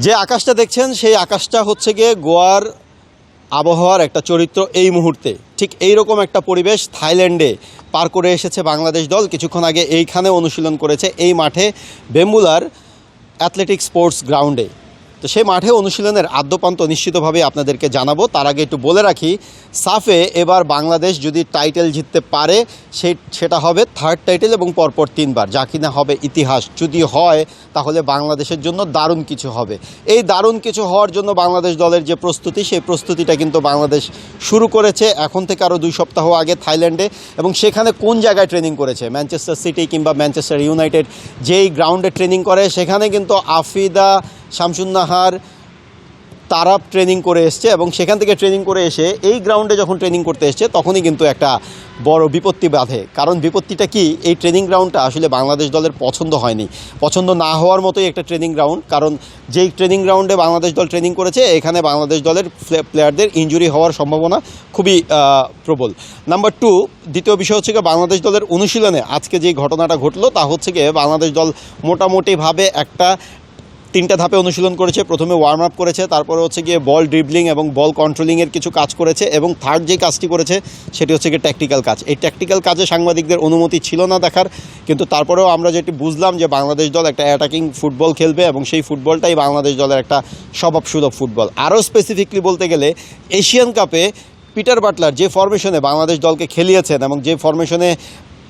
যে আকাশটা দেখছেন সেই আকাশটা হচ্ছে গিয়ে গোয়ার আবহাওয়ার একটা চরিত্র। এই মুহূর্তে ঠিক এইরকম একটা পরিবেশ থাইল্যান্ডে পার করে এসেছে বাংলাদেশ দল। কিছুক্ষণ আগে এইখানে অনুশীলন করেছে, এই মাঠে বেম্বুলার অ্যাথলেটিক স্পোর্টস গ্রাউন্ডে। তো সেই মাঠে অনুশীলনের আদ্যপান্ত নিশ্চিতভাবে আপনাদেরকে জানাবো। তার আগে একটু বলে রাখি, সাফে এবার বাংলাদেশ যদি টাইটেল জিততে পারে সেটা হবে থার্ড টাইটেল এবং পরপর 3 বার, যা কিনা হবে ইতিহাস। যদি হয় তাহলে বাংলাদেশের জন্য দারুণ কিছু হবে। এই দারুণ কিছু হওয়ার জন্য বাংলাদেশ দলের যে প্রস্তুতি, সেই প্রস্তুতিটা কিন্তু বাংলাদেশ শুরু করেছে এখন থেকে আরও 2 সপ্তাহ আগে থাইল্যান্ডে। এবং সেখানে কোন জায়গায় ট্রেনিং করেছে, ম্যানচেস্টার সিটি কিংবা ম্যানচেস্টার ইউনাইটেড যেই গ্রাউন্ডে ট্রেনিং করে সেখানে কিন্তু আফিদা, শামসুন্নাহার, তারা ট্রেনিং করে এসছে। এবং সেখান থেকে ট্রেনিং করে এসে এই গ্রাউন্ডে যখন ট্রেনিং করতে এসছে তখনই কিন্তু একটা বড় বিপত্তি বাধে। কারণ বিপত্তিটা কি, এই ট্রেনিং গ্রাউন্ডটা আসলে বাংলাদেশ দলের পছন্দ হয়নি, পছন্দ না হওয়ার মতোই একটা ট্রেনিং গ্রাউন্ড। কারণ যেই ট্রেনিং গ্রাউন্ডে বাংলাদেশ দল ট্রেনিং করেছে এখানে বাংলাদেশ দলের প্লেয়ারদের ইনজুরি হওয়ার সম্ভাবনা খুবই প্রবল। নাম্বার 2, দ্বিতীয় বিষয় হচ্ছে গিয়ে বাংলাদেশ দলের অনুশীলনে আজকে যে ঘটনাটা ঘটলো তা হচ্ছে গিয়ে বাংলাদেশ দল মোটামুটিভাবে একটা 3টা ধাপে অনুশীলন করেছে। প্রথমে ওয়ার্ম আপ করেছে, তারপরে হচ্ছে গিয়ে বল ড্রিবলিং এবং বল কন্ট্রোলিংয়ের কিছু কাজ করেছে, এবং থার্ড যে কাজটি করেছে সেটি হচ্ছে গিয়ে ট্যাকটিক্যাল কাজ। এই ট্যাকটিক্যাল কাজে সাংবাদিকদের অনুমতি ছিল না দেখার, কিন্তু তারপরেও আমরা যেটি বুঝলাম যে বাংলাদেশ দল একটা অ্যাটাকিং ফুটবল খেলবে এবং সেই ফুটবলটাই বাংলাদেশ দলের একটা স্বভাবসুলভ ফুটবল। আরও স্পেসিফিকলি বলতে গেলে এশিয়ান কাপে পিটার বাটলার যে ফরমেশনে বাংলাদেশ দলকে খেলিয়েছেন এবং যে ফরমেশনে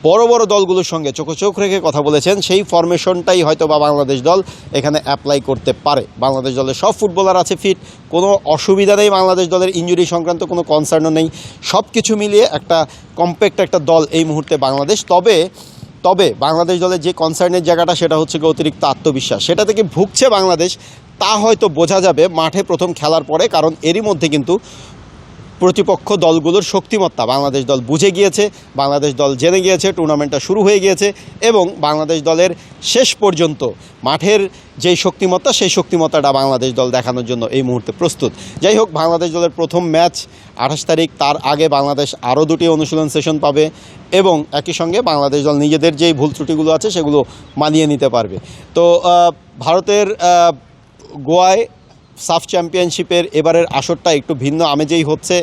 বড় বড় দলগুলোর সঙ্গে চোখে চোখ রেখে কথা বলেছেন, সেই ফরমেশনটাই হয়তো বা বাংলাদেশ দল এখানে অ্যাপ্লাই করতে পারে। বাংলাদেশ দলের সব ফুটবলার আছে ফিট, কোনো অসুবিধা নেই, বাংলাদেশ দলের ইনজুরি সংক্রান্ত কোনো কনসার্নও নেই। সব কিছু মিলিয়ে একটা কম্প্যাক্ট একটা দল এই মুহূর্তে বাংলাদেশ। তবে বাংলাদেশ দলের যে কনসার্নের জায়গাটা সেটা হচ্ছে গিয়ে অতিরিক্ত আত্মবিশ্বাস। সেটা থেকে ভুগছে বাংলাদেশ, তা হয়তো বোঝা যাবে মাঠে প্রথম খেলার পরে। কারণ এরই মধ্যে কিন্তু প্রতিপক্ষ দলগুলোর শক্তিমত্তা বাংলাদেশ দল বুঝে গিয়েছে, বাংলাদেশ দল জেনে গিয়েছে, টুর্নামেন্টটা শুরু হয়ে গিয়েছে এবং বাংলাদেশ দলের শেষ পর্যন্ত মাঠের যেই শক্তিমত্তা সেই শক্তিমত্তাটা বাংলাদেশ দল দেখানোর জন্য এই মুহূর্তে প্রস্তুত। যাই হোক, বাংলাদেশ দলের প্রথম ম্যাচ 28 তারিখ, তার আগে বাংলাদেশ আরও 2টি অনুশীলন সেশন পাবে এবং একই সঙ্গে বাংলাদেশ দল নিজেদের যেই ভুল ত্রুটিগুলো আছে সেগুলো মানিয়ে নিতে পারবে। তো ভারতের গোয়ায় সাফ চ্যাম্পিয়নশিপের এবারের আসরটা একটু ভিন্ন আমেজেই হচ্ছে।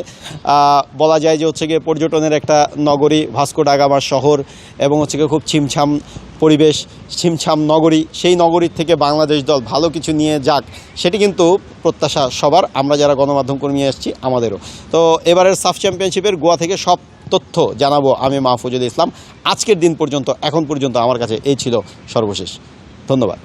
বলা যায় যে হচ্ছে গিয়ে পর্যটনের একটা নগরী, ভাস্কো ডা গামার শহর, এবং হচ্ছে গিয়ে খুব ছিমছাম পরিবেশ, ছিমছাম নগরী। সেই নগরীর থেকে বাংলাদেশ দল ভালো কিছু নিয়ে যাক, সেটি কিন্তু প্রত্যাশা সবার। আমরা যারা গণমাধ্যম কর্মী এসেছি আমাদেরও। তো এবারের সাফ চ্যাম্পিয়নশিপের গোয়া থেকে সব তথ্য জানাবো আমি মাহফুজুল ইসলাম। আজকের দিন পর্যন্ত, এখন পর্যন্ত আমার কাছে এই ছিল সর্বশেষ। ধন্যবাদ।